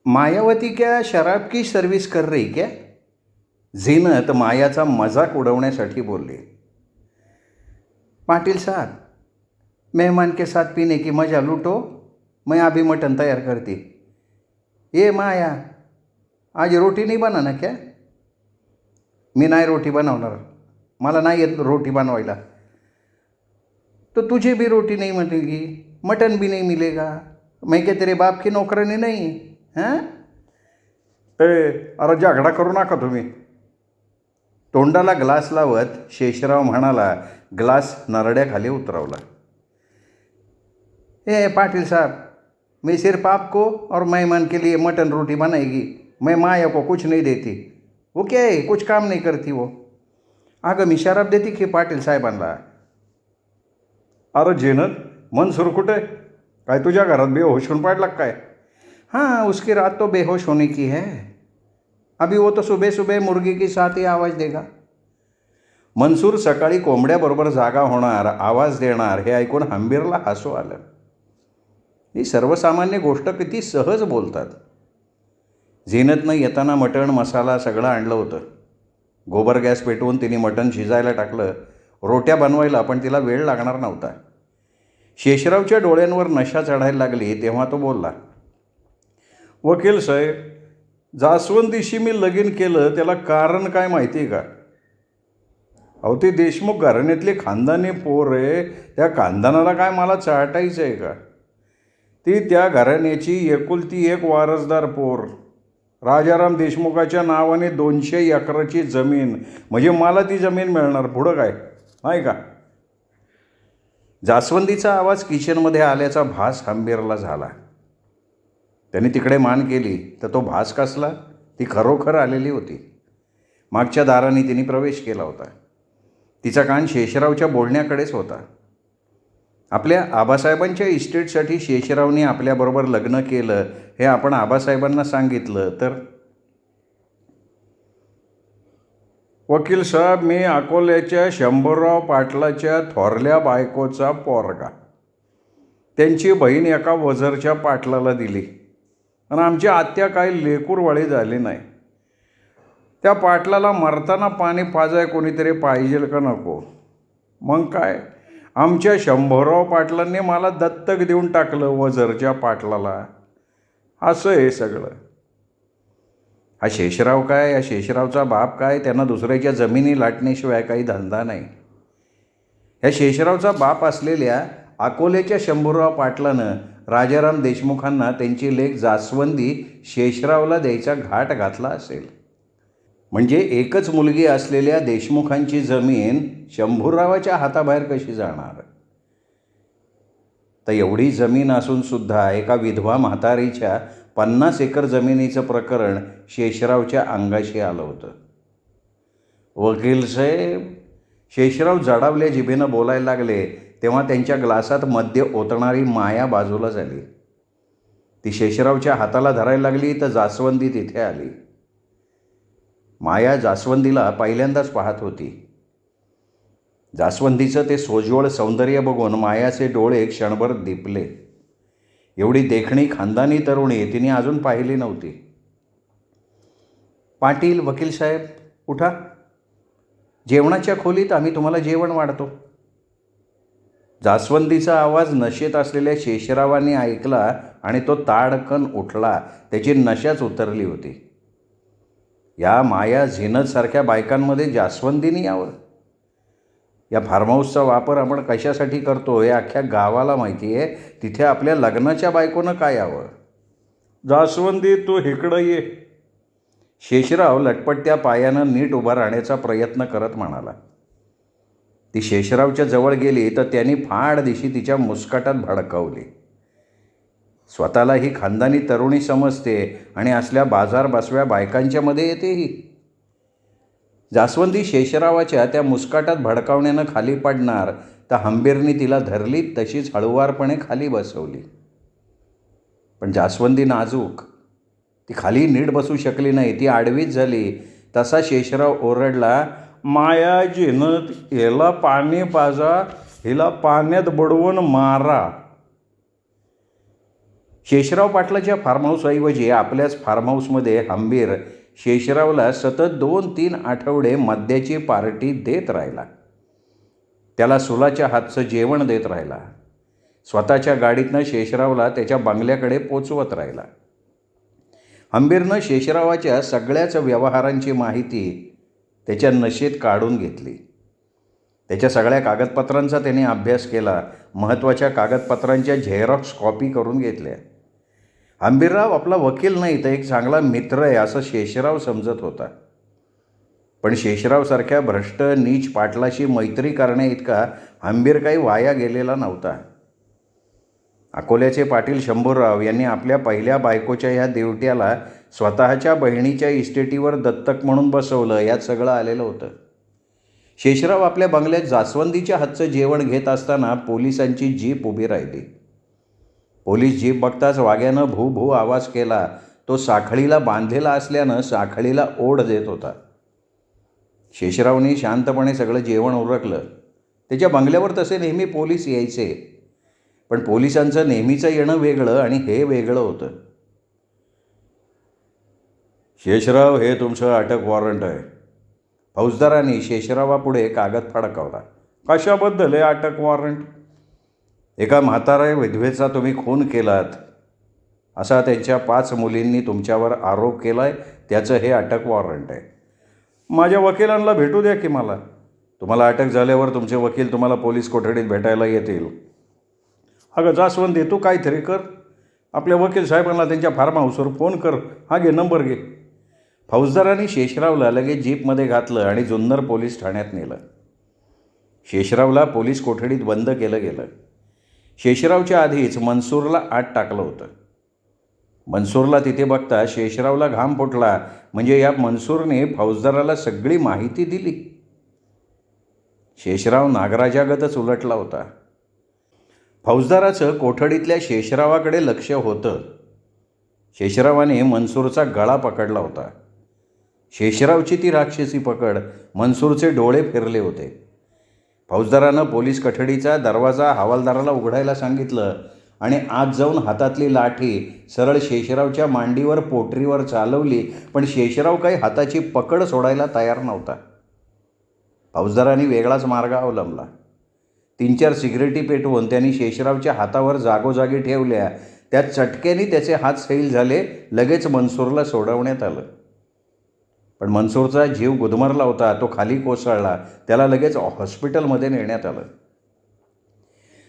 मायावती क्या शराब की सर्विस कर रही क्या? झीनत मायाचा मजाक उडवण्यासाठी बोलली. पाटिल साहब, मेहमान के साथ पीने की मजा लूटो. मैं अभी मटन तैयार करती. ये माया, आज रोटी नहीं बनाना क्या? मी नाही रोटी बनवणार, मला नाही येत रोटी बनवायला. तो तुझे भी रोटी नहीं मिलेगी, मटन भी नहीं मिलेगा. मैं क्या तेरे बाप की नौकरानी नहीं? हां? अरे झगडा करू नका तुम्ही. तोंडाला ग्लास लावत शेषराव म्हणाला. ग्लास नरड्याखाली उतरवला. पाटिल साहब, मैं सिर्फ आपको और मेहमान के लिए मटन रोटी बनाएगी. मैं माया को कुछ नहीं देती. वो क्या है, कुछ काम नहीं करती वो. अगं मी शराब देते की पाटील साहेबांना. अरे झेनत, मन सुरकुट आहे काय? तुझ्या घरात बेहोश होऊन पाडला काय? हाँ, उसकी रात तो बेहोश होने की है. अभी वो तो सुबह सुबह मुर्गी के साथ ही आवाज़ देगा. मनसूर सकाळी कोंबड्याबरोबर जागा होणार, आवाज देणार हे ऐकून हंबीरला हसू आलं. ही सर्वसामान्य गोष्ट किती सहज बोलतात. झीनतनं येताना मटण मसाला सगळं आणलं होतं. गोबर गॅस पेटवून तिने मटण शिजायला टाकलं. रोट्या बनवायला पण तिला वेळ लागणार नव्हता. शेषरावच्या डोळ्यांवर नशा चढायला लागली तेव्हा तो बोलला. वकील साहेब, जास्वंदीशी मी लगीन केलं त्याला कारण काय माहिती आहे का? अहो, ती देशमुख घराण्यातली खानदानी पोर आहे. त्या खानदानाला काय मला चाटायचं आहे का? ती त्या घराण्याची एकुलती एक वारसदार पोर. राजाराम देशमुखाच्या नावाने 200 एकराची जमीन. म्हणजे मला ती जमीन मिळणार. पुढं काय नाही का? जास्वंदीचा आवाज किचनमध्ये आल्याचा भास हंबीरला झाला. त्याने तिकडे मान केली तर तो भास कसला? ती खरोखर आलेली होती. मागच्या दाराने तिने प्रवेश केला होता. तिचा कान शेषरावच्या बोलण्याकडेच होता. आपल्या आबासाहेबांच्या इस्टेटसाठी शेषरावने आपल्याबरोबर लग्न केलं हे आपण आबासाहेबांना सांगितलं तर? वकील साहेब, मी अकोल्याच्या शंभूराव पाटलाच्या थोरल्या बायकोचा पोरगा. त्यांची बहीण एका वझरच्या पाटलाला दिली आणि आमची आत्या काही लेकूरवाळी झाली नाही. त्या पाटलाला मरताना पाणी पाजाय कोणीतरी पाहिजे का नको? मग काय, आमच्या शंभूराव पाटलांनी मला दत्तक देऊन टाकलं वझरच्या पाटलाला. असं हे सगळं. हा शेषराव काय, या शेषरावचा बाप काय, त्यांना दुसऱ्याच्या जमिनी लाटण्याशिवाय काही धंदा नाही. ह्या शेषरावचा बाप असलेल्या अकोल्याच्या शंभूराव पाटलानं राजाराम देशमुखांना त्यांची लेक जास्वंदी शेषरावला द्यायचा घाट घातला असेल. म्हणजे एकच मुलगी असलेल्या देशमुखांची जमीन शंभूरावाच्या हाताबाहेर कशी जाणार? तर एवढी जमीन असूनसुद्धा एका विधवा म्हातारीच्या 50 एकर जमिनीचं प्रकरण शेषरावच्या अंगाशी आलं होतं. वकील साहेब, शेषराव जडावल्या जिभेनं बोलायला लागले तेव्हा त्यांच्या ग्लासात मद्य ओतणारी माया बाजूला झाली. ती शेषरावच्या हाताला धरायला लागली तर जास्वंदी तिथे आली. माया जास्वंदीला पहिल्यांदाच पाहत होती. जास्वंदीचं ते सोज्वळ सौंदर्य बघून मायाचे डोळे क्षणभर दिपले. एवढी देखणी खानदानी तरुणी तिने अजून पाहिली नव्हती. पाटील, वकील साहेब, उठा. जेवणाच्या खोलीत आम्ही तुम्हाला जेवण वाढतो. जास्वंदीचा आवाज नशेत असलेल्या शेषरावाने ऐकला आणि तो ताडकन उठला. त्याची नशाच उतरली होती. या माया झीनतसारख्या बायकांमध्ये जास्वंदीने यावं? या फार्महाऊसचा वापर आपण कशासाठी करतो हे अख्ख्या गावाला माहिती आहे. तिथे आपल्या लग्नाच्या बायकोनं काय यावं? जास्वंदी, तू इकडं ये. शेषराव लटपटत्या पायानं नीट उभा राहण्याचा प्रयत्न करत म्हणाला. ती शेषरावच्या जवळ गेली तर त्यांनी फाड दिशी तिच्या मुस्काटात भडकावली. स्वतःला ही खानदानी तरुणी समजते आणि असल्या बाजार बसव्या बायकांच्या मध्ये येते ही. जास्वंदी शेषरावाच्या त्या मुस्काटात भडकावण्यानं खाली पडणार तर हंबीरनी तिला धरली तशीच हळुवारपणे खाली बसवली. पण जास्वंदी नाजूक, ती खाली नीट बसू शकली नाही. ती आडवीच झाली. तसा शेषराव ओरडला, माया, झीनत, हिला पाणी पाजा, हिला पाण्यात बुडवून मारा. शेषराव पाटलाच्या फार्म हाऊसऐवजी आपल्याच फार्म हाऊसमध्ये हंबीर शेषरावला सतत 2-3 आठवडे मद्याची पार्टी देत राहिला. त्याला सुलाच्या हातचं जेवण देत राहिला. स्वतःच्या गाडीतनं शेषरावला त्याच्या बंगल्याकडे पोचवत राहिला. हंबीरनं शेषरावाच्या सगळ्याच व्यवहारांची माहिती त्याच्या नशेत काढून घेतली. त्याच्या सगळ्या कागदपत्रांचा त्याने अभ्यास केला. महत्त्वाच्या कागदपत्रांच्या झेरॉक्स कॉपी करून घेतल्या. हंबीरराव आपला वकील नाही तर एक चांगला मित्र आहे असं शेषराव समजत होता. पण शेषरावसारख्या भ्रष्ट नीच पाटलाशी मैत्री करण्याइतका हंबीर काही वाया गेलेला नव्हता. अकोल्याचे पाटील शंभूराव यांनी आपल्या पहिल्या बायकोच्या ह्या देवट्याला स्वतःच्या बहिणीच्या इस्टेटीवर दत्तक म्हणून बसवलं, यात सगळं आलेलं होतं. शेषराव आपल्या बंगल्यात जास्वंदीच्या हातचं जेवण घेत असताना पोलिसांची जीप उभी राहिली. पोलीस जीप बघताच वाघ्यानं भू भू आवाज केला. तो साखळीला बांधलेला असल्यानं साखळीला ओढ देत होता. शेषरावनी शांतपणे सगळं जेवण उरकलं. त्याच्या बंगल्यावर तसे नेहमी पोलीस यायचे, पण पोलिसांचं नेहमीचं येणं वेगळं आणि हे वेगळं होतं. शेषराव, हे तुमचं अटक वॉरंट आहे. फौजदारांनी शेषरावापुढे कागद फडकावला. कशाबद्दल आहे अटक वॉरंट? एका म्हाताऱ्या विधवेचा तुम्ही खून केलात असा त्यांच्या 5 मुलींनी तुमच्यावर आरोप केला आहे, त्याचं हे अटक वॉरंट आहे. माझ्या वकिलांना भेटू द्या की मला. तुम्हाला अटक झाल्यावर तुमचे वकील तुम्हाला पोलीस कोठडीत भेटायला येतील. अगं जास्वंदी, तू काहीतरी कर. आपल्या वकील साहेबांना त्यांच्या फार्म हाऊसवर फोन कर. हा घे, नंबर घे. फौजदारांनी शेषरावला लगेच जीपमध्ये घातलं आणि जुन्नर पोलीस ठाण्यात नेलं. शेषरावला पोलीस कोठडीत बंद केलं गेलं. शेषरावच्या आधीच मनसूरला आत टाकलं होतं. मनसूरला तिथे बघता शेषरावला घाम फुटला. म्हणजे या मनसूरने फौजदाराला सगळी माहिती दिली. शेषराव नागराजागतच उलटला होता. फौजदाराचं कोठडीतल्या शेषरावाकडे लक्ष होतं. शेषरावाने मनसूरचा गळा पकडला होता. शेषरावची ती राक्षसी पकड. मनसूरचे डोळे फिरले होते. फौजदारानं पोलीस कठडीचा दरवाजा हवालदाराला उघडायला सांगितलं आणि आत जाऊन हातातली लाठी सरळ शेषरावच्या मांडीवर पोटरीवर चालवली, पण शेषराव काही हाताची पकड सोडायला तयार नव्हता. फौजदारांनी वेगळाच मार्ग अवलंबला. 3-4 सिगरेटी पेटवून त्यांनी शेषरावच्या हातावर जागोजागी ठेवल्या. त्या चटक्याने त्याचे हात सैल झाले. लगेच मनसूरला सोडवण्यात आलं. पण मनसूरचा जीव गुदमरला होता. तो खाली कोसळला. त्याला लगेच हॉस्पिटलमध्ये नेण्यात आलं.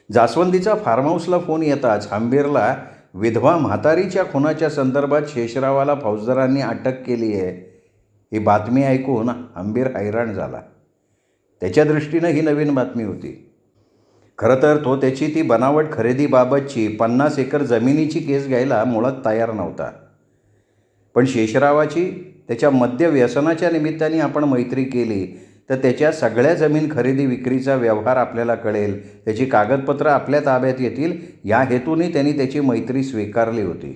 जास्वंदीचा फार्म हाऊसला फोन येताच हंबीरला विधवा म्हातारीच्या खुनाच्या संदर्भात शेषरावाला फौजदारांनी अटक केली आहे ही बातमी ऐकून हंबीर हैराण झाला. त्याच्या दृष्टीनं ही नवीन बातमी होती. खरं तर तो त्याची ती बनावट खरेदीबाबतची 50 एकर जमिनीची केस घ्यायला मुळात तयार नव्हता. पण शेषरावाची त्याच्या मद्य व्यसनाच्या निमित्ताने आपण मैत्री केली तर त्याच्या सगळ्या जमीन खरेदी विक्रीचा व्यवहार आपल्याला कळेल, त्याची कागदपत्रं आपल्या ताब्यात येतील, या हेतूने त्यांनी त्याची मैत्री स्वीकारली होती.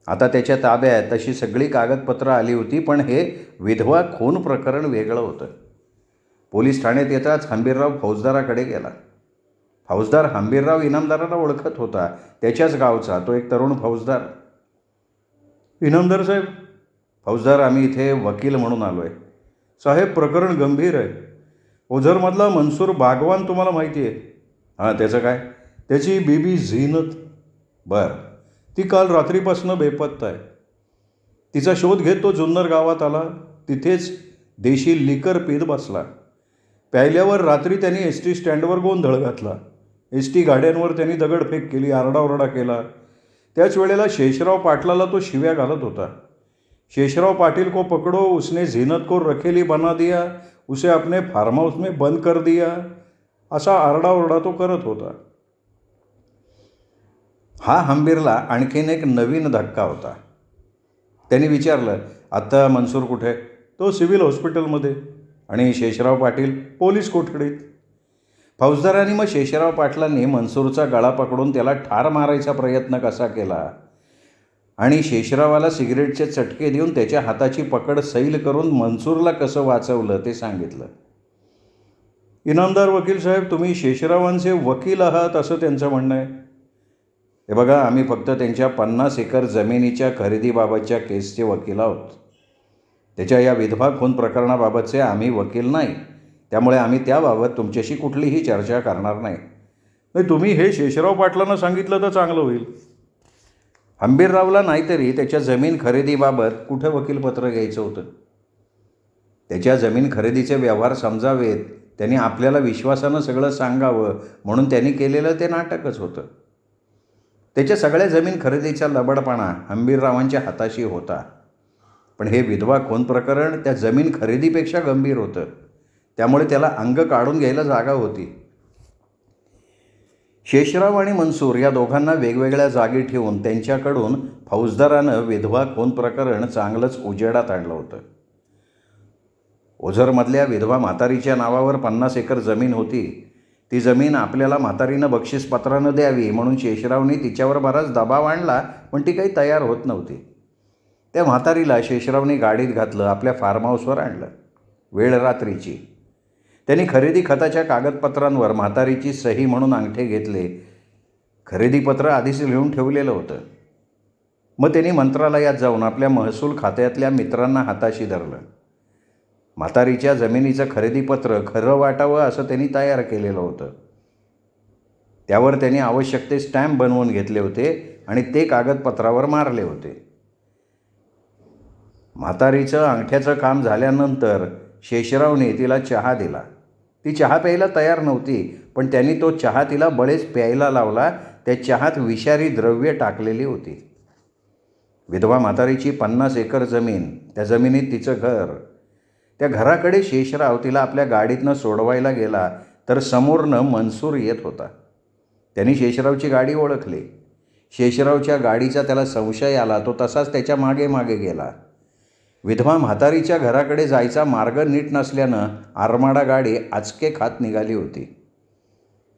आता त्याच्या ताब्यात तशी सगळी कागदपत्रं आली होती. पण हे विधवा खून प्रकरण वेगळं होतं. पोलीस ठाण्यात येताच हंबीरराव फौजदाराकडे गेला. फौजदार हंबीरराव इनामदाराला ओळखत होता. त्याच्याच गावचा तो एक तरुण फौजदार. इनामदार साहेब. फौजदार, आम्ही इथे वकील म्हणून आलो आहे. साहेब, प्रकरण गंभीर आहे. ओझरमधला मनसूर बागवान तुम्हाला माहिती आहे? हां, त्याचं काय? त्याची बीबी झीनत. बरं. ती काल रात्रीपासून बेपत्ता आहे. तिचा शोध घेत तो जुन्नर गावात आला. तिथेच देशी लिकर पीत बसला. प्यायल्यावर रात्री त्यांनी एस.टी. स्टँडवर गोंधळ घातला. एस.टी. गाड्यांवर त्यांनी दगडफेक केली, आरडाओरडा केला. त्याच वेळेला शेषराव पाटलाला तो शिव्या घालत होता. शेषराव पाटिल को पकड़ो, उसने झीनत को रखेली बना दिया, उसे अपने फार्म हाऊस में बंद कर दिया, असा आरडाओरडा तो करत होता. हा हंबीरला आणखीन एक नवीन धक्का होता. त्यांनी विचारलं, आत्ता मनसूर कुठे? तो सिव्हिल हॉस्पिटलमध्ये. आणि शेषराव पाटील? पोलीस कोठडीत. फौजदारांनी मग शेषराव पाटलांनी मनसूरचा गळा पकडून त्याला ठार मारायचा प्रयत्न कसा केला आणि शेषरावाला सिगरेटचे चटके देऊन त्याच्या हाताची पकड सैल करून मनसूरला कसं वाचवलं ते सांगितलं. इनामदार वकील साहेब, तुम्ही शेषरावांचे वकील आहात असं त्यांचं म्हणणं आहे. हे बघा, आम्ही फक्त त्यांच्या 50 एकर जमिनीच्या खरेदीबाबतच्या केसचे वकील आहोत. त्याच्या या विधवा खून प्रकरणाबाबतचे आम्ही वकील नाही. त्यामुळे आम्ही त्याबाबत तुमच्याशी कुठलीही चर्चा करणार नाही. नाही, तुम्ही हे शेषराव पाटलांना सांगितलं तर चांगलं होईल. हंबीररावला नाहीतरी त्याच्या जमीन खरेदीबाबत कुठं वकीलपत्र घ्यायचं होतं. त्याच्या जमीन खरेदीचे व्यवहार समजावेत, त्यांनी आपल्याला विश्वासानं सगळं सांगावं म्हणून त्यांनी केलेलं ते नाटकच होतं. त्याच्या सगळ्या जमीन खरेदीचा लबडपणा हंबीररावांच्या हाताशी होता. पण हे विधवा खून प्रकरण त्या जमीन खरेदीपेक्षा गंभीर होतं. त्यामुळे त्याला अंग काढून घ्यायला जागा होती. शेषराव आणि मनसूर या दोघांना वेगवेगळ्या जागी ठेवून त्यांच्याकडून फौजदारानं विधवा खून प्रकरण चांगलंच उजेडात आणलं होतं. ओझरमधल्या विधवा म्हातारीच्या नावावर 50 एकर जमीन होती. ती जमीन आपल्याला म्हातारीनं बक्षीसपत्रानं द्यावी म्हणून शेषरावनी तिच्यावर बराच दबाव आणला, पण ती काही तयार होत नव्हती. त्या म्हातारीला शेषरावनी गाडीत घातलं, आपल्या फार्म हाऊसवर आणलं. वेळ रात्रीची. त्यांनी खरेदी खताच्या कागदपत्रांवर म्हातारीची सही म्हणून अंगठे घेतले. खरेदीपत्र आधीच लिहून ठेवलेलं होतं. मग त्यांनी मंत्रालयात जाऊन आपल्या महसूल खात्यातल्या मित्रांना हाताशी धरलं. म्हातारीच्या जमिनीचं खरेदीपत्र खरं वाटावं असं त्यांनी तयार केलेलं होतं. त्यावर त्यांनी आवश्यक ते स्टॅम्प बनवून घेतले होते आणि ते कागदपत्रावर मारले होते. म्हातारीचं अंगठ्याचं काम झाल्यानंतर शेषरावने तिला चहा दिला. ती चहा प्यायला तयार नव्हती, पण त्यांनी तो चहा तिला बळेच प्यायला लावला. त्या चहात विषारी द्रव्ये टाकलेली होती. विधवा म्हातारीची 50 एकर जमीन, त्या जमिनीत तिचं घर. त्या घराकडे शेषराव तिला आपल्या गाडीतनं सोडवायला गेला तर समोरनं मनसूर येत होता. त्यांनी शेषरावची गाडी ओळखली. शेषरावच्या गाडीचा त्याला संशय आला. तो तसाच त्याच्या मागे मागे गेला. विधवा म्हातारीच्या घराकडे जायचा मार्ग नीट नसल्यानं आरमाडा गाडी आचके खात निघाली होती.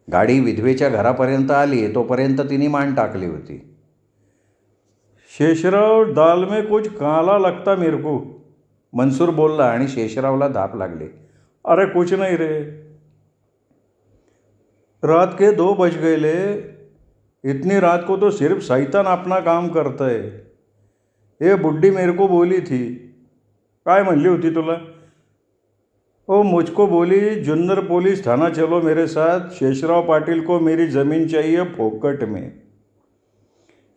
गाडी विधवेच्या घरापर्यंत आली तोपर्यंत तिने मान टाकली होती. शेषराव, दाल में कुछ काला लगता मेरे को, मनसूर बोलला आणि शेषरावला धाप लागली. अरे कुछ नहीं रे, रात के 2 बज गए ले. इतनी रात को तो सिर्फ शैतान अपना काम करता है. ये बुड्ढी मेरे को बोली थी. काय म्हणली होती तुला? ओ मुझको बोली, जुन्नर पुलिस थाना चलो मेरे साथ, शेषराव पाटिल को मेरी ज़मीन चाहिए फोकट में.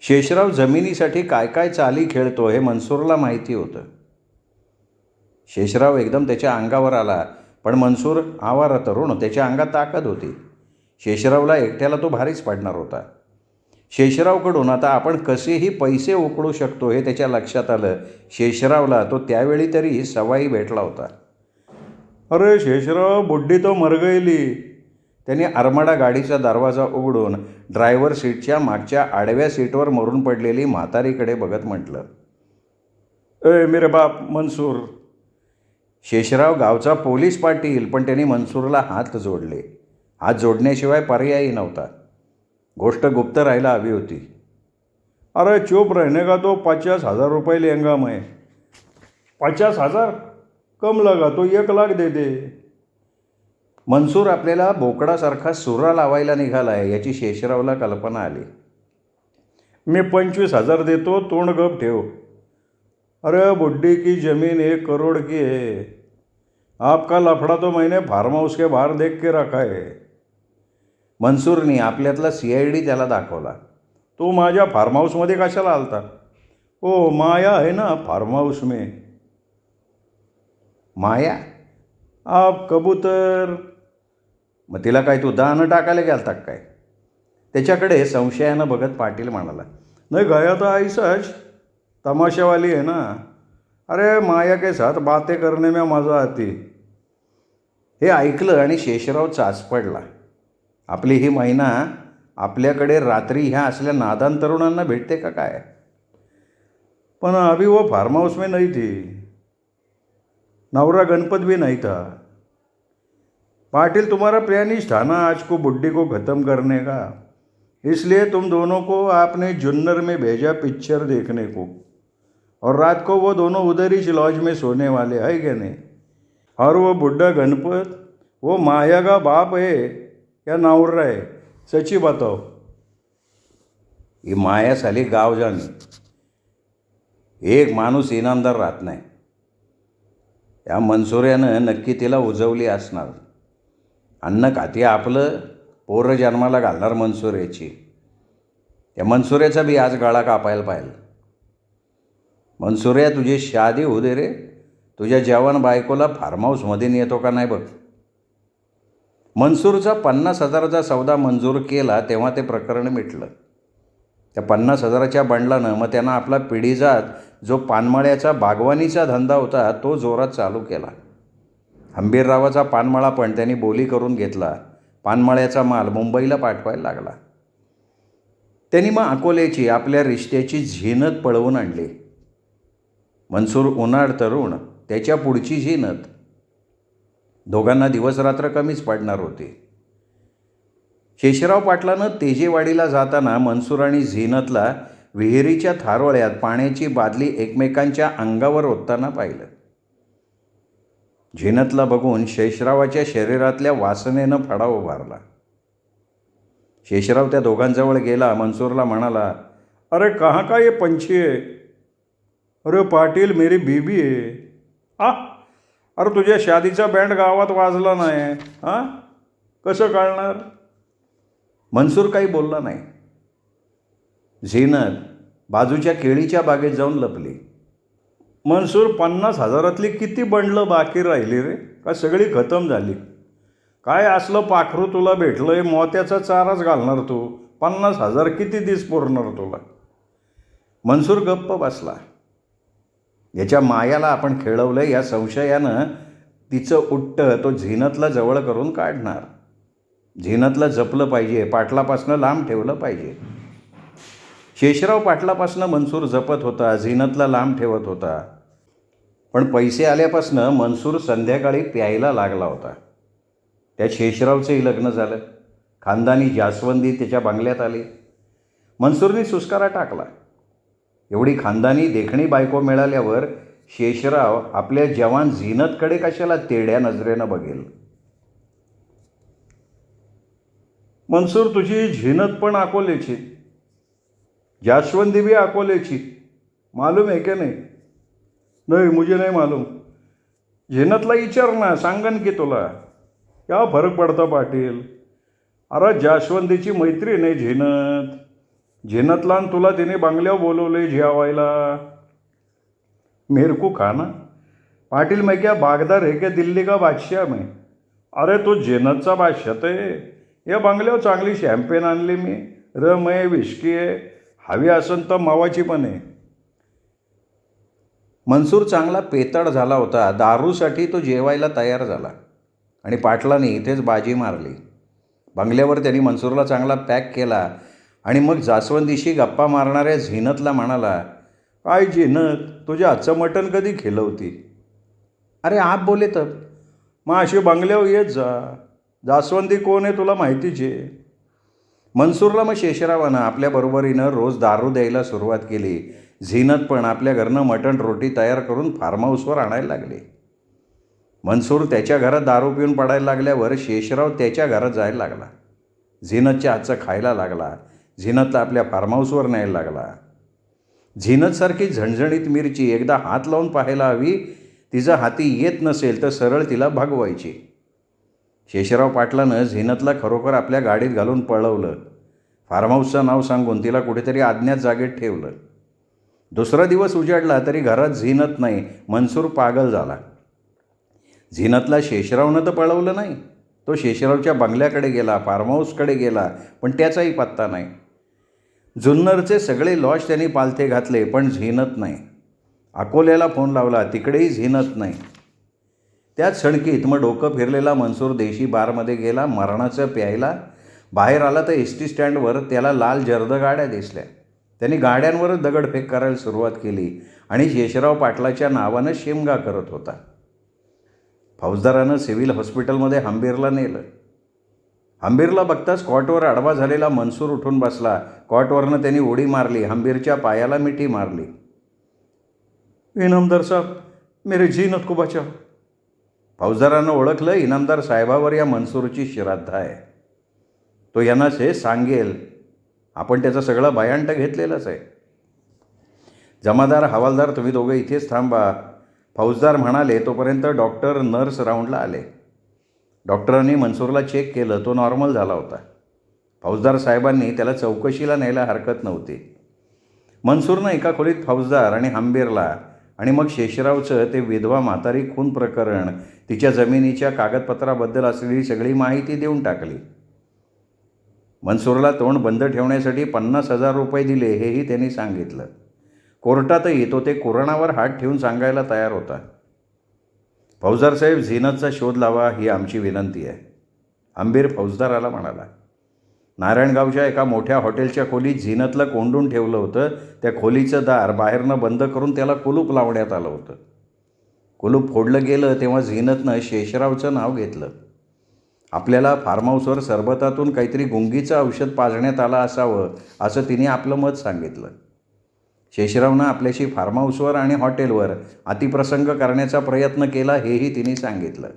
शेषराव जमिनीसाठी काय काय चाली खेळतो हे मनसूरला माहिती होतं. शेषराव एकदम त्याच्या अंगावर आला, पण मनसूर आवारा तरुण, त्याच्या अंगात ताकद होती. शेषरावला एकट्याला तो भारीच पडणार होता. शेषरावकडून आता आपण कसेही पैसे उकळू शकतो हे त्याच्या लक्षात आलं. शेषरावला तो त्यावेळी तरी सवाई भेटला होता. अरे शेषराव, बुड्ढी तो मर गईली. त्याने आरमाडा गाडीचा दरवाजा उघडून ड्रायव्हर सीटच्या मागच्या आडव्या सीटवर मरून पडलेली म्हातारीकडे बघत म्हटलं, ए मेरे बाप मनसूर. शेषराव गावचा पोलीस पाटील, पण त्याने मनसूरला हात जोडले. हात जोडण्याशिवाय पर्यायही नव्हता. गोष्ट गुप्त राहायला हवी होती. अरे चुप रहने का तो 50,000 रुपये लेंगा मैं. 50,000 कम लगा तो 1 लाख दे दे. मनसूर आपल्याला बोकडासारखा सुरा लावायला निघालाय याची शेषरावला कल्पना आली. मी 25,000 देतो, तोंड गप ठेव. अरे बुड्ढी की ज़मीन 1 करोड़ की है. आपका लफड़ा तो मैंने फार्म हाउस के बाहर देख के रखा है. मनसूरने आपल्यातला CID त्याला दाखवला. तो माझ्या फार्म हाऊसमध्ये कशाला आलता? ओ माया है ना फार्म हाउस में. माया? आप कबूतर. मग तिला काय तू दाणं टाकायला गेलता काय? त्याच्याकडे संशयानं बघत पाटील म्हणाला, नाही गया तो ऐसाच, तमाशावाली है ना. अरे माया के साथ बातें करने में मजा आती. हे ऐकलं आणि शेषराव चाच पडला. आपली ही महिना आपल्याकडे रात्री ह्या असल्या नादान तरुणांना भेटते का काय? पण अभी वो फार्म हाउस में नहीं थी. नवरा गणपत भी नहीं था. पाटिल, तुम्हारा प्लानिश था ना आज को बुड्ढी को ख़त्म करने का, इसलिए तुम दोनों को आपने जुन्नर में भेजा पिक्चर देखने को, और रात को वो दोनों उधर ही लॉज में सोने वाले है क्या नहीं? और वो बुड्ढा गणपत वो माया का बाप है या नवरा है? सच्ची बताओ. ही माया साली गाव जाणी. एक माणूस इनामदार राहत नाही. या मनसुऱ्यानं नक्की तिला उजवली असणार. अन्न खाती आपलं, पोरं जन्माला घालणार मनसुऱ्याची. त्या मनसुऱ्याचा बी आज गळा कापायला पाहिजे. मनसुऱ्या, तुझी शादी होऊ दे रे. तुझ्या जवान बायकोला फार्म हाऊसमध्ये नेतो का नाही बघ. मनसूरचा 50,000चा सौदा मंजूर केला तेव्हा ते प्रकरण मिटलं. त्या 50,000च्या बंडलानं मग त्यानं आपला पिढीजात जो पानमळ्याचा बागवानीचा धंदा होता तो जोरात चालू केला. हंबीररावाचा पानमळा पण त्यांनी बोली करून घेतला. पानमळ्याचा माल मुंबईला पाठवायला लागला. त्यांनी मग अकोल्याची आपल्या रिश्त्याची झिनत पळवून आणली. मनसूर उन्हाळ तरुण, त्याच्या पुढची झिनत. दोघांना दिवसरात्र कमीच पडणार होती. शेषराव पाटलानं तेजेवाडीला जाताना मनसूर आणि झिनतला विहिरीच्या थारोळ्यात पाण्याची बादली एकमेकांच्या अंगावर ओतताना पाहिलं. झिनतला बघून शेषरावाच्या शरीरातल्या वासनेनं फडा उभारला. शेषराव त्या दोघांजवळ गेला. मनसूरला म्हणाला, अरे कहाँ का ये पंछी है? अरे पाटील, मेरी बीबी आहे. अरे तुझ्या शादीचा बँड गावात वाजला नाही. कसं कळणार? मनसूर काही बोलला नाही. झिनत बाजूच्या केळीच्या बागेत जाऊन लपली. मनसूर, 50,000तली किती बंडलं बाकी राहिली रे? का सगळी खतम झाली? काय असलं पाखरू तुला भेटलंय, मोत्याचा चाराच घालणार तू. 50,000 किती दिस पुरणार तुला? मनसूर गप्प बसला. याच्या मायाला आपण खेळवलं या संशयानं तिचं उट्टं तो झिनतला जवळ करून काढणार. झिनतला जपलं पाहिजे, पाटलापासनं लांब ठेवलं पाहिजे. शेषराव पाटलापासनं मनसूर जपत होता, झिनतला लांब ठेवत होता. पण पैसे आल्यापासनं मनसूर संध्याकाळी प्यायला लागला होता. त्या शेषरावचंही लग्न झालं. खानदानी जास्वंदी त्याच्या बंगल्यात आली. मनसूरने सुस्कारा टाकला. एवढी खानदानी देखणी बायको मिळाल्यावर शेषराव आपल्या जवान झिनतकडे कशाला तेड्या नजरेनं बघेल? मनसूर, तुझी झिनत पण अकोल्याची, जास्वंदी भी अकोल्याची. मालूम है क्या? नहीं नहीं, मुझे नहीं मालूम. झिनतला विचार ना, सांगन की तुला. क्या फरक पडता पाटील? अरे जास्वंदीची मैत्री नाही झिनत. झिनतला आणि तुला तिने बंगल्यावर बोलवले जेवायला. मेरे को खाना पाटिल, मैं क्या बागदार है क्या दिल्ली का बादशाह में? अरे तो झिनतचा बादशाह ते. या बंगल्यावर चांगली शॅम्पेन आणली मी. रम आहे, विस्की आहे, हवी असन तर मावाची पण आहे. मनसूर चांगला पेतड झाला होता. दारूसाठी तो जेवायला तयार झाला आणि पाटलाने इथेच बाजी मारली. बंगल्यावर त्यांनी मनसूरला चांगला पॅक केला आणि मग जास्वंदीशी गप्पा मारणाऱ्या झिनतला म्हणाला, काय झिनत, तुझ्या हातचं मटण कधी खिलवती? अरे आप बोले तर. मग अशी बंगल्यावर येत जा. जास्वंदी कोण आहे तुला माहितीच आहे. मनसूरला मग शेषरावानं आपल्या बरोबरीनं रोज दारू द्यायला सुरुवात केली. झिनत पण आपल्या घरनं मटण रोटी तयार करून फार्म हाऊसवर आणायला लागले. मनसूर त्याच्या घरात दारू पिऊन पडायला लागल्यावर शेषराव त्याच्या घरात जायला लागला. झिनतच्या हातचं खायला लागला. झिनतला आपल्या फार्म हाऊसवर न्यायला लागला. झिनतसारखी झणझणीत मिरची एकदा हात लावून पाहायला हवी. तिचा हाती येत नसेल तर सरळ तिला भागवायची. शेषराव पाटलानं झिनतला खरोखर आपल्या गाडीत घालून पळवलं. फार्म हाऊसचं नाव सांगून तिला कुठेतरी अज्ञात जागेत ठेवलं. दुसरा दिवस उजाडला तरी घरात झिनत नाही. मनसूर पागल झाला. झिनतला शेषरावनं तर पळवलं नाही. तो शेषरावच्या बंगल्याकडे गेला, फार्म हाऊसकडे गेला, पण त्याचाही पत्ता नाही. जुन्नरचे सगळे लॉज त्यांनी पालथे घातले, पण झिनत नाही. अकोल्याला फोन लावला, तिकडेही झिनत नाही. त्याच सणकीत मग डोकं फिरलेला मनसूर देशी बारमध्ये गेला मरणाचं प्यायला. बाहेर आला तर एस टी स्टँडवर त्याला लाल जर्द गाड्या दिसल्या. त्यांनी गाड्यांवरच दगडफेक करायला सुरुवात केली आणि शेषराव पाटलाच्या नावानं शेमगा करत होता. फौजदारानं सिव्हिल हॉस्पिटलमध्ये हंबीरला नेलं. हंबीरला बघताच कॉटवर आडवा झालेला मनसूर उठून बसला. कॉटवरनं त्यांनी उडी मारली. हंबीरच्या पायाला मिठी मारली. इनामदार साहब, मेरे झिनत को बचाओ. फौजदारानं ओळखलं, इनामदार साहेबावर या मनसूरची श्रद्धा आहे. तो यांना से सांगेल आपण त्याचं सगळं बयान तर घेतलेलंच आहे. जमादार, हवालदार, तुम्ही दोघं इथेच थांबा. फौजदार म्हणाले तोपर्यंत डॉक्टर नर्स राऊंडला आले. डॉक्टरांनी मनसूरला चेक केलं. तो नॉर्मल झाला होता. फौजदार साहेबांनी त्याला चौकशीला न्यायला हरकत नव्हती. मनसूरनं एका खोलीत फौजदार आणि हंबीरला आणि मग शेषरावचं ते विधवा म्हातारी खून प्रकरण, तिच्या जमिनीच्या कागदपत्राबद्दल असलेली सगळी माहिती देऊन टाकली. मनसूरला तोंड बंद ठेवण्यासाठी 50,000 रुपये दिले हेही त्यांनी सांगितलं. कोर्टातही तो ते कुराणावर हात ठेवून सांगायला तयार होता. फौजदार साहेब, झीनतचा शोध लावा ही आमची विनंती आहे, हंबीर फौजदाराला म्हणाला. नारायणगावच्या एका मोठ्या हॉटेलच्या खोलीत झीनतला कोंडून ठेवलं होतं. त्या खोलीचं दार बाहेरनं बंद करून त्याला कुलूप लावण्यात आलं होतं. कुलूप फोडलं गेलं तेव्हा झीनतनं शेषरावचं नाव घेतलं. आपल्याला फार्म हाऊसवर सरबतातून काहीतरी गुंगीचं औषध पाजण्यात आलं असावं असं तिने आपलं मत सांगितलं. शेषरावनं आपल्याशी फार्म हाऊसवर आणि हॉटेलवर अतिप्रसंग करण्याचा प्रयत्न केला हेही तिने सांगितलं.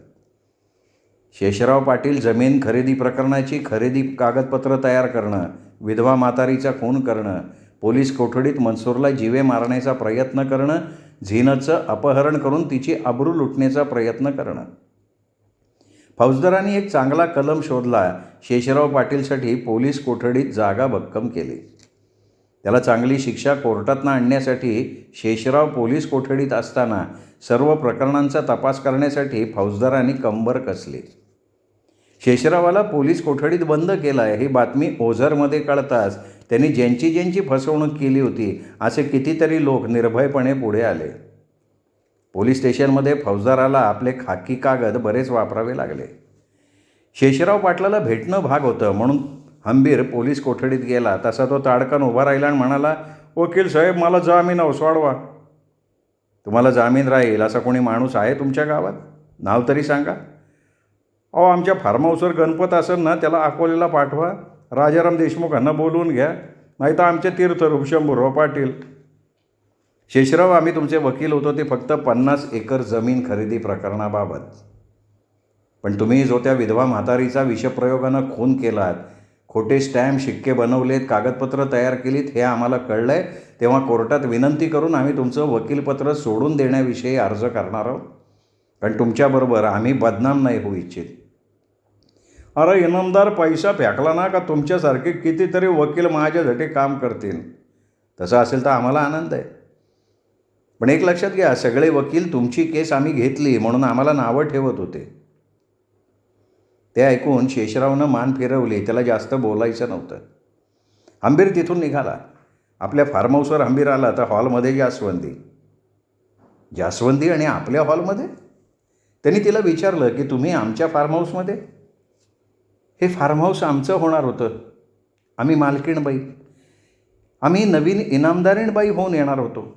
शेषराव पाटील जमीन खरेदी प्रकरणाची खरेदी कागदपत्र तयार करणं, विधवा म्हातारीचा खून करणं, पोलीस कोठडीत मनसूरला जीवे मारण्याचा प्रयत्न करणं, झीनतचं अपहरण करून तिची आबरू लुटण्याचा प्रयत्न करणं. फौजदारांनी एक चांगला कलम शोधला. शेषराव पाटीलसाठी पोलीस कोठडीत जागा भक्कम केली. त्याला चांगली शिक्षा कोर्टातनं आणण्यासाठी शेषराव पोलीस कोठडीत असताना सर्व प्रकरणांचा तपास करण्यासाठी फौजदारांनी कंबर कसली. शेषरावाला पोलीस कोठडीत बंद केलं आहे ही बातमी ओझरमध्ये कळताच त्यांनी ज्यांची फसवणूक केली होती असे कितीतरी लोक निर्भयपणे पुढे आले. पोलीस स्टेशनमध्ये फौजदाराला आपले खाकी कागद बरेच वापरावे लागले. शेषराव पाटलाला भेटणं भाग होतं म्हणून हंबीर पोलीस कोठडीत गेला तसा तो ताडकन उभा राहिला आणि म्हणाला, वकील साहेब, मला जामीन सोडवा. तुम्हाला जामीन राहील असा कोणी माणूस आहे तुमच्या गावात? नाव तरी सांगा. अहो, आमच्या फार्म हाऊसवर गणपत असेल ना, त्याला अकोल्याला पाठवा. राजाराम देशमुखांना बोलवून घ्या, नाही तर आमचे तीर्थरूप शंभूराव पाटील. शेषराव, आम्ही तुमचे वकील होतो ते फक्त 50 एकर जमीन खरेदी प्रकरणाबाबत. पण तुम्ही जो त्या विधवा म्हातारीचा विषप्रयोगानं खून केलात, खोटे स्टॅम्प शिक्के बनवलेत, कागदपत्र तयार केलीत हे आम्हाला कळलं आहे. तेव्हा कोर्टात विनंती करून आम्ही तुमचं वकीलपत्र सोडून देण्याविषयी अर्ज करणार आहोत. कारण तुमच्याबरोबर आम्ही बदनाम नाही होऊ इच्छित. अरे इनामदार, पैसा फेकला ना का तुमच्यासारखे कितीतरी वकील माझ्यासाठी काम करतील. तसं असेल तर आम्हाला आनंद आहे. पण एक लक्षात घ्या, सगळे वकील तुमची केस आम्ही घेतली म्हणून आम्हाला नावं ठेवत होते. ते ऐकून शेषरावनं मान फिरवली. त्याला जास्त बोलायचं नव्हतं. हंबीर तिथून निघाला. आपल्या फार्म हाऊसवर हंबीर आला तर हॉलमध्ये जास्वंदी आणि आपल्या हॉलमध्ये. त्यांनी तिला विचारलं की तुम्ही आमच्या फार्म हाऊसमध्ये? हे फार्म हाऊस आमचं होणार होतं. आम्ही मालकीणबाई, आम्ही नवीन इनामदारीणबाई होऊन येणार होतो.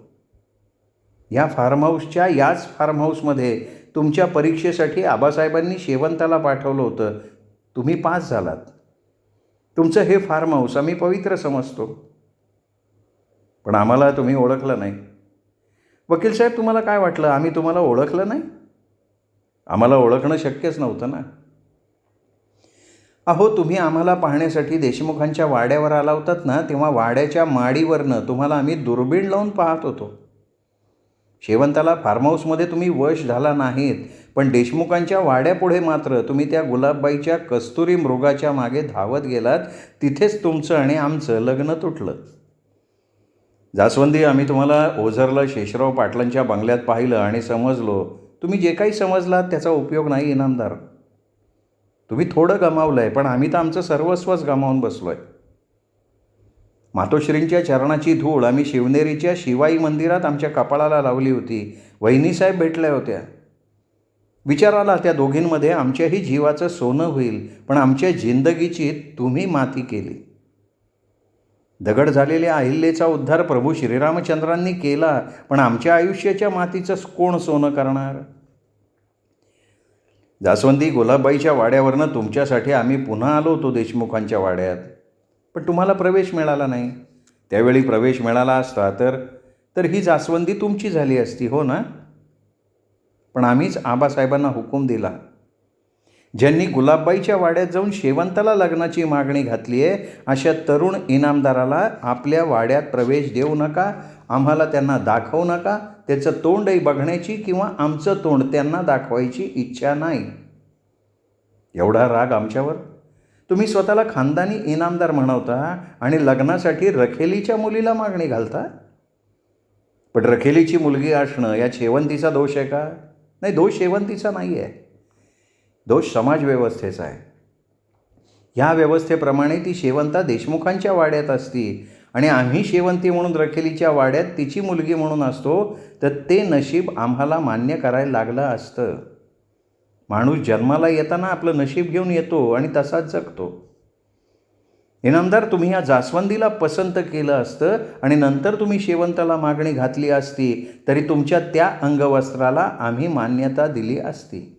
या फार्म हाऊसच्या याच फार्म हाऊसमध्ये तुमच्या परीक्षेसाठी आबासाहेबांनी शेवंताला पाठवलं होतं. तुम्ही पास झालात. तुमचं हे फार्म हाऊस आम्ही पवित्र समजतो. पण आम्हाला तुम्ही ओळखलं नाही. वकील साहेब, तुम्हाला काय वाटलं आम्ही तुम्हाला ओळखलं नाही? आम्हाला ओळखणं शक्यच नव्हतं ना. अहो, तुम्ही आम्हाला पाहण्यासाठी देशमुखांच्या वाड्यावर आला होतात ना, तेव्हा वाड्याच्या माडीवरनं तुम्हाला आम्ही दुर्बीण लावून पाहत होतो. शेवंताला फार्म हाऊसमध्ये तुम्ही वश झाला नाहीत, पण देशमुखांच्या वाड्यापुढे मात्र तुम्ही त्या गुलाबबाईच्या कस्तुरी मृगाच्या मागे धावत गेलात. तिथेच तुमचं आणि आमचं लग्न तुटलं. जास्वंदी, आम्ही तुम्हाला ओझरला शेषराव पाटलांच्या बंगल्यात पाहिलं आणि समजलो. तुम्ही जे काही समजलात त्याचा उपयोग नाही इनामदार. तुम्ही थोडं गमावलं आहे, पण आम्ही तर आमचं सर्वस्वच गमावून बसलो आहे. मातोश्रींच्या चरणाची धूळ आम्ही शिवनेरीच्या शिवाई मंदिरात आमच्या कपाळाला लावली होती. वहिनीसाहेब भेटल्या होत्या. विचार आला त्या दोघींमध्ये आमच्याही जीवाचं सोनं होईल, पण आमच्या जिंदगीची तुम्ही माती केली. दगड झालेल्या अहिल्याचा उद्धार प्रभू श्रीरामचंद्रांनी केला, पण आमच्या आयुष्याच्या मातीचं कोण सोनं करणार? जास्वंदी, गुलाबबाईच्या वाड्यावरनं तुमच्यासाठी आम्ही पुन्हा आलो होतो देशमुखांच्या वाड्यात, पण तुम्हाला प्रवेश मिळाला नाही. त्यावेळी प्रवेश मिळाला असता तर ही जास्वंदी तुमची झाली असती, हो ना? पण आम्हीच आबासाहेबांना हुकूम दिला ज्यांनी गुलाबबाईच्या वाड्यात जाऊन शेवंताला लग्नाची मागणी घातली आहे अशा तरुण इनामदाराला आपल्या वाड्यात प्रवेश देऊ नका, आम्हाला त्यांना दाखवू नका, त्याचं तोंडही बघण्याची किंवा आमचं तोंड त्यांना दाखवायची इच्छा नाही. एवढा राग आमच्यावर? तुम्ही स्वतःला खानदानी इनामदार म्हणवता आणि लग्नासाठी रखेलीच्या मुलीला मागणी घालता. पण रखेलीची मुलगी असणं या शेवंतीचा दोष आहे का? नाही, दोष शेवंतीचा नाही आहे, दोष समाजव्यवस्थेचा आहे. ह्या व्यवस्थेप्रमाणे ती शेवंता देशमुखांच्या वाड्यात असती आणि आम्ही शेवंती म्हणून रखेलीच्या वाड्यात तिची मुलगी म्हणून असतो, तर ते नशीब आम्हाला मान्य करायला लागलं असतं. माणूस जन्माला येताना आपलं नशीब घेऊन येतो आणि तसाच जगतो. इनामदार, तुम्ही या जास्वंदीला पसंत केलं असतं आणि नंतर तुम्ही शेवंताला मागणी घातली असती तरी तुमच्या त्या अंगवस्त्राला आम्ही मान्यता दिली असती.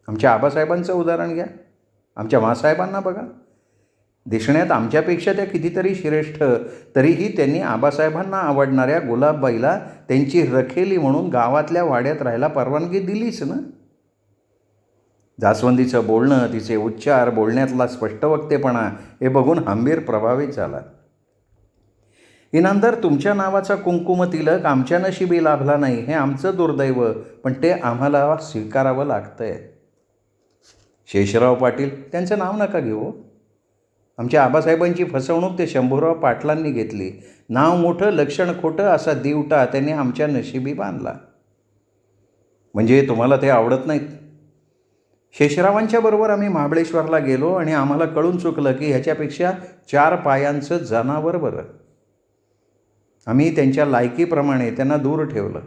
आमच्या आबासाहेबांचं उदाहरण घ्या, आमच्या मासाहेबांना बघा. दिसण्यात आमच्यापेक्षा त्या कितीतरी श्रेष्ठ, तरीही त्यांनी आबासाहेबांना आवडणाऱ्या गुलाबबाईला त्यांची रखेली म्हणून गावातल्या वाड्यात राहायला परवानगी दिलीच ना. जास्वंदीचं बोलणं, तिचे उच्चार, बोलण्यातला स्पष्टवक्तेपणा हे बघून हंबीर प्रभावित झाला. इनामदार, तुमच्या नावाचा कुंकुम तिलक आमच्या नशिबी लाभला नाही हे आमचं दुर्दैव, पण ते आम्हाला स्वीकारावं लागतंय. शेषराव पाटील, त्यांचं नाव नका घेऊ. आमच्या आबासाहेबांची फसवणूक ते शंभूराव पाटलांनी घेतली. नाव मोठं लक्षण खोटं असा दिवटा त्यांनी आमच्या नशिबी बांधला. म्हणजे तुम्हाला ते आवडत नाहीत. शेषरावांच्या बरोबर आम्ही महाबळेश्वरला गेलो आणि आम्हाला कळून चुकलं की ह्याच्यापेक्षा 4 पायांचं जनावर बरं. आम्ही त्यांच्या लायकीप्रमाणे त्यांना दूर ठेवलं.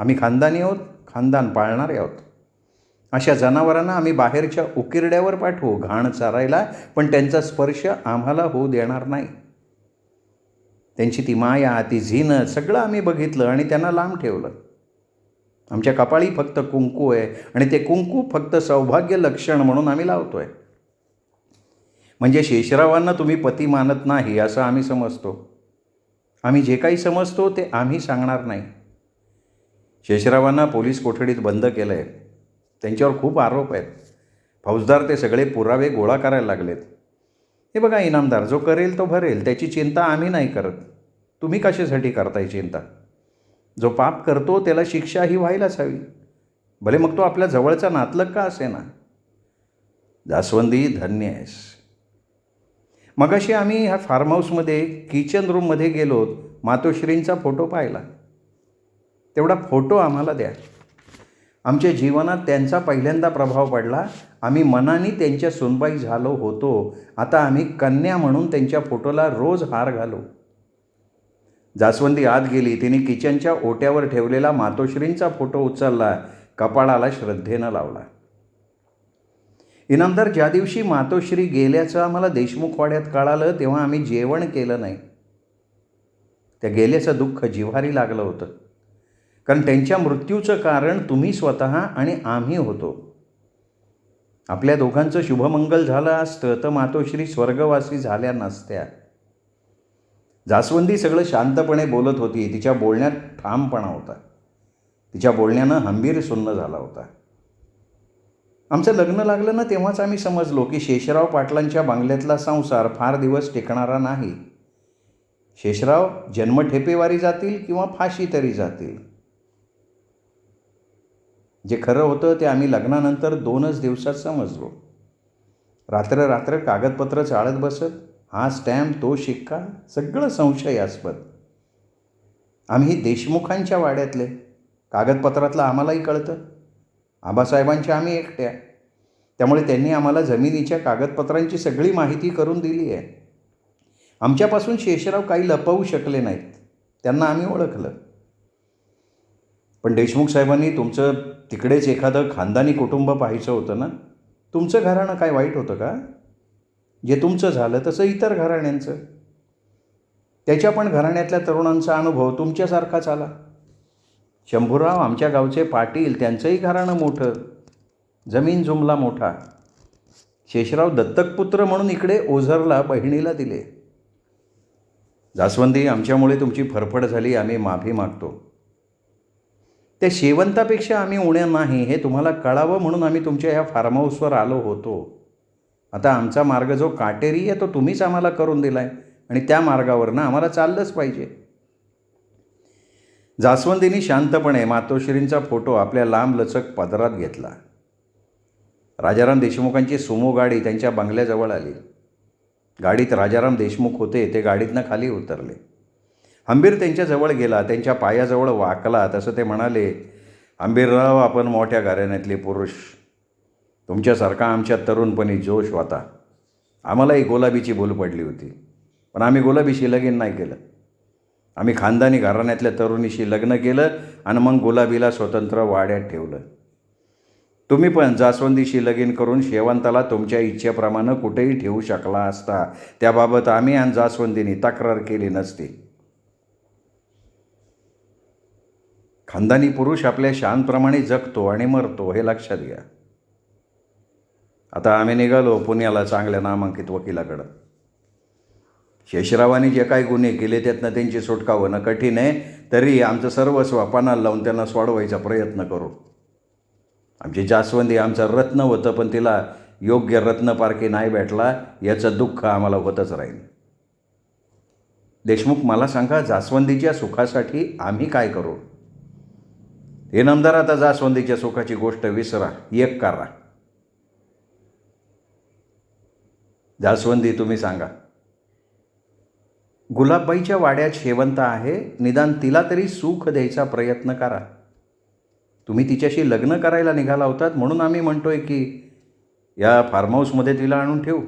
आम्ही खानदानी आहोत, खानदान पाळणारे आहोत. अशा जनावरांना आम्ही बाहेरच्या उकिरड्यावर पाठवू घाण चारायला, पण त्यांचा स्पर्श आम्हाला होऊ देणार नाही. त्यांची ती माया, ती झिन सगळं आम्ही बघितलं आणि त्यांना लांब ठेवलं. आमच्या कपाळी फक्त कुंकू आहे आणि ते कुंकू फक्त सौभाग्य लक्षण म्हणून आम्ही लावतोय. म्हणजे शेषरावांना तुम्ही पती मानत नाही असं आम्ही समजतो. आम्ही जे काही समजतो ते आम्ही सांगणार नाही. शेषरावांना पोलीस कोठडीत बंद केलं आहे. त्यांच्यावर खूप आरोप आहेत. फौजदार ते सगळे पुरावे गोळा करायला लागलेत. हे बघा इनामदार, जो करेल तो भरेल, त्याची चिंता आम्ही नाही करत. तुम्ही कशासाठी करताय चिंता? जो पाप करतो त्याला शिक्षा ही व्हायलाच हवी, भले मग तो आपल्या जवळचा नातलग का असेना. जास्वंदी, धन्य आहेस. मगाशी आम्ही ह्या फार्म हाऊसमध्ये किचन रूममध्ये गेलो, मातोश्रींचा फोटो पाहिला. तेवढा फोटो आम्हाला द्या. आमच्या जीवनात त्यांचा पहिल्यांदा प्रभाव पडला. आम्ही मनाने त्यांच्या सुनबाई झालो होतो. आता आम्ही कन्या म्हणून त्यांच्या फोटोला रोज हार घालू. जास्वंदी आत गेली. तिने किचनच्या ओट्यावर ठेवलेला मातोश्रींचा फोटो उचलला, कपाळाला श्रद्धेनं लावला. इनामदार, ज्या दिवशी मातोश्री गेल्याचं आम्हाला देशमुखवाड्यात कळालं तेव्हा आम्ही जेवण केलं नाही. त्या गेल्याचं दुःख जिव्हारी लागलं होतं, कारण त्यांच्या मृत्यूचं कारण तुम्ही स्वतः आणि आम्ही होतो. आपल्या दोघांचं शुभमंगल झालं असतं तर मातोश्री स्वर्गवासी झाल्या नसत्या. जास्वंदी सगळं शांतपणे बोलत होती. तिच्या बोलण्यात ठामपणा होता. तिच्या बोलण्यानं हंबीर सुन्न झाला होता. आमचं लग्न लागलं ना तेव्हाच आम्ही समजलो की शेषराव पाटलांच्या बंगल्यातला संसार फार दिवस टिकणारा नाही. शेषराव जन्मठेपेवारी जातील किंवा फाशी तरी जातील. जे खरं होतं ते आम्ही लग्नानंतर 2च दिवसात समजलो. रात्र रात्र कागदपत्र चाळत बसत, हा स्टॅम्प, तो शिक्का, सगळं संशयास्पद. आम्ही देशमुखांच्या वाड्यातले, कागदपत्रातलं आम्हालाही कळतं. आबासाहेबांच्या आम्ही एकट्या, त्यामुळे त्यांनी आम्हाला जमिनीच्या कागदपत्रांची सगळी माहिती करून दिली आहे. आमच्यापासून शेषराव काही लपवू शकले नाहीत. त्यांना आम्ही ओळखलं. पण देशमुख साहेबांनी तुमचं तिकडेच एखादं खानदानी कुटुंब पाहायचं होतं ना. तुमचं घराणं काय वाईट होतं का? जे तुमचं झालं तसं इतर घराण्यांचं. त्याच्या पण घराण्यातल्या तरुणांचा अनुभव तुमच्यासारखाच आला. शंभूराव आमच्या गावचे पाटील, त्यांचंही घराणं मोठं, जमीन जुमला मोठा. शेषराव दत्तकपुत्र म्हणून इकडे ओझरला बहिणीला दिले. जास्वंदी, आमच्यामुळे तुमची फरफड झाली, आम्ही माफी मागतो. त्या शेवंतापेक्षा आम्ही उण्या नाही हे तुम्हाला कळावं म्हणून आम्ही तुमच्या ह्या फार्म हाऊसवर आलो होतो. आता आमचा मार्ग जो काटेरी आहे तो तुम्हीच आम्हाला करून दिला आहे आणि त्या मार्गावरनं आम्हाला चाललंच पाहिजे. जास्वंदीनी शांतपणे मातोश्रींचा फोटो आपल्या लांबलचक पदरात घेतला. राजाराम देशमुखांची सुमो गाडी त्यांच्या बंगल्याजवळ आली. गाडीत राजाराम देशमुख होते. ते गाडीतनं खाली उतरले. हंबीर त्यांच्याजवळ गेला. त्यांच्या पायाजवळ वाकला. तसं ते म्हणाले, हंबीरराव, आपण मोठ्या घराण्यातले पुरुष. तुमच्यासारखा आमच्या तरुणपणी जोश होता. आम्हालाही गुलाबीची भूल पडली होती, पण आम्ही गुलाबीशी लगीन नाही केलं. आम्ही खानदानी घराण्यातल्या तरुणीशी लग्न केलं आणि मग गुलाबीला स्वतंत्र वाड्यात ठेवलं. तुम्ही पण जास्वंदीशी लगीन करून शेवंताला तुमच्या इच्छेप्रमाणे कुठेही ठेवू शकला असता. त्याबाबत आम्ही आणि जास्वंदीनी तक्रार केली नसती. खानदानी पुरुष आपल्या शानप्रमाणे जगतो आणि मरतो, हे लक्षात घ्या. आता आम्ही निघालो पुण्याला चांगल्या नामांकित वकिलाकडं. शेषरावांनी जे काही गुन्हे केले त्यातनं त्यांची सुटका होणं कठीण आहे. तरी आमचं सर्वस्व पणाला लावून त्यांना सोडवायचा प्रयत्न करू. आमची जास्वंदी आमचं रत्न होतं, पण तिला योग्य रत्नपारखी नाही भेटला याचं दुःख आम्हाला होतच राहील. देशमुख, मला सांगा, जास्वंदीच्या सुखासाठी आम्ही काय करू? हे नामदार, आता जास्वंदीच्या सुखाची गोष्ट विसरा. एक करा, जास्वंदी तुम्ही सांगा. गुलाबबाईच्या वाड्यात शेवंत आहे, निदान तिला तरी सुख द्यायचा प्रयत्न करा. तुम्ही तिच्याशी लग्न करायला निघाला होतात म्हणून आम्ही म्हणतोय की या फार्म हाऊसमध्ये तिला आणून ठेवू.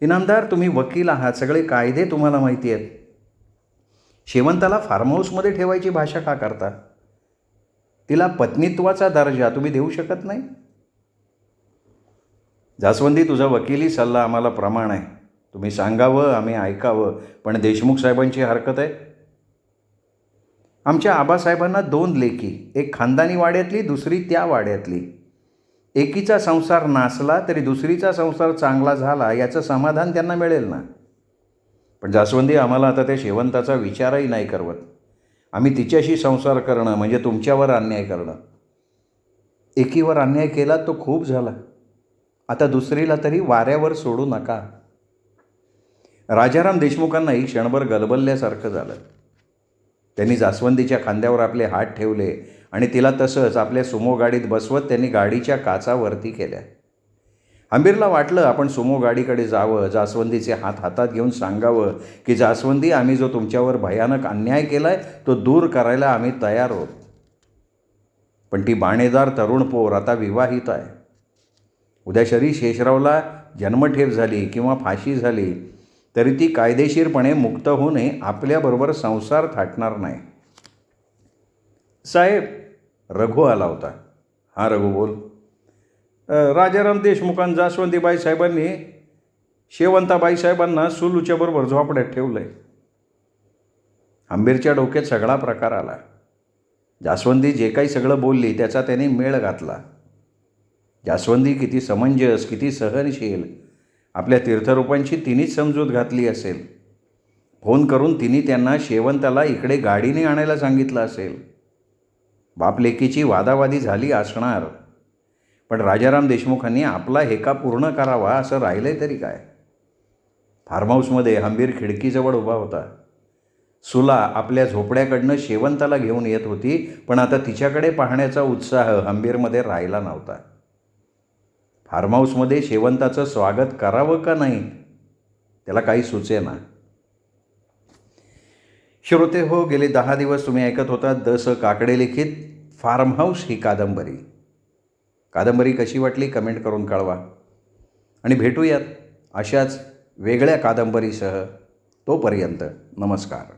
इनामदार, तुम्ही वकील आहात, सगळे कायदे तुम्हाला माहिती आहेत. शेवंताला फार्म हाऊसमध्ये ठेवायची भाषा का करता? तिला पत्नीत्वाचा दर्जा तुम्ही देऊ शकत नाही? जास्वंदी, तुझा वकिली सल्ला आम्हाला प्रमाण आहे. तुम्ही सांगावं, आम्ही ऐकावं, पण देशमुख साहेबांची हरकत आहे. आमच्या आबासाहेबांना 2 लेकी, एक खानदानी वाड्यातली, दुसरी त्या वाड्यातली. एकीचा संसार नासला तरी दुसरीचा संसार चांगला झाला याचं समाधान त्यांना मिळेल ना. पण जास्वंदी, आम्हाला आता त्या शेवंताचा विचारही नाही करवत. आम्ही तिच्याशी संसार करणं म्हणजे तुमच्यावर अन्याय करणं. एकीवर अन्याय केला तो खूप झाला, आता दुसरीला तरी वाऱ्यावर सोडू नका. राजाराम देशमुखांनाही क्षणभर गलबलल्यासारखं झालं. त्यांनी जास्वंदीच्या खांद्यावर आपले हात ठेवले आणि तिला तसंच आपल्या सुमो गाडीत बसवत त्यांनी गाडीच्या काचा वरती केल्या. हंबीरला वाटलं आपण सुमो गाडीकडे जावं, जास्वंदीचे हात हातात घेऊन सांगावं की जास्वंदी, आम्ही जो तुमच्यावर भयानक अन्याय केला आहे तो दूर करायला आम्ही तयार आहोत. पण ती बाणेदार तरुण पोर आता विवाहित आहे. उद्या शरी शेषरावला जन्मठेप झाली किंवा फाशी झाली तरी ती कायदेशीरपणे मुक्त होणे आपल्याबरोबर संसार थाटणार नाही. साहेब, रघु आला होता. हां रघु, बोल. राजाराम देशमुखांनी जास्वंदीबाई साहेबांनी शेवंताबाई साहेबांना सुलूच्याबरोबर झोपड्यात ठेवलं आहे. हंबीरच्या डोक्यात सगळा प्रकार आला. जास्वंदी जे काही सगळं बोलली त्याचा त्याने मेळ घातला. जास्वंदी किती समंजस, किती सहनशील. आपल्या तीर्थरूपांची तिनेच समजूत घातली असेल. फोन करून तिने त्यांना शेवंताला इकडे गाडीने आणायला सांगितलं असेल. बापलेकीची वादावादी झाली असणार, पण राजाराम देशमुखांनी आपला हेका पूर्ण करावा असं राहिलं तरी काय. फार्म हाऊसमध्ये हंबीर खिडकीजवळ उभा होता. सुला आपल्या झोपड्याकडनं शेवंताला घेऊन येत होती, पण आता तिच्याकडे पाहण्याचा उत्साह हंबीरमध्ये राहिला नव्हता. फार्म हाऊसमध्ये शेवंताचं स्वागत करावं का नाही त्याला काही सुचेना. श्रोते हो, गेले 10 दिवस तुम्ही ऐकत होता द.स. काकडे लिखित फार्म हाऊस ही कादंबरी. कादंबरी कशी वाटली कमेंट करून कळवा आणि भेटूयात अशाच वेगळ्या कादंबरीसह. तोपर्यंत नमस्कार.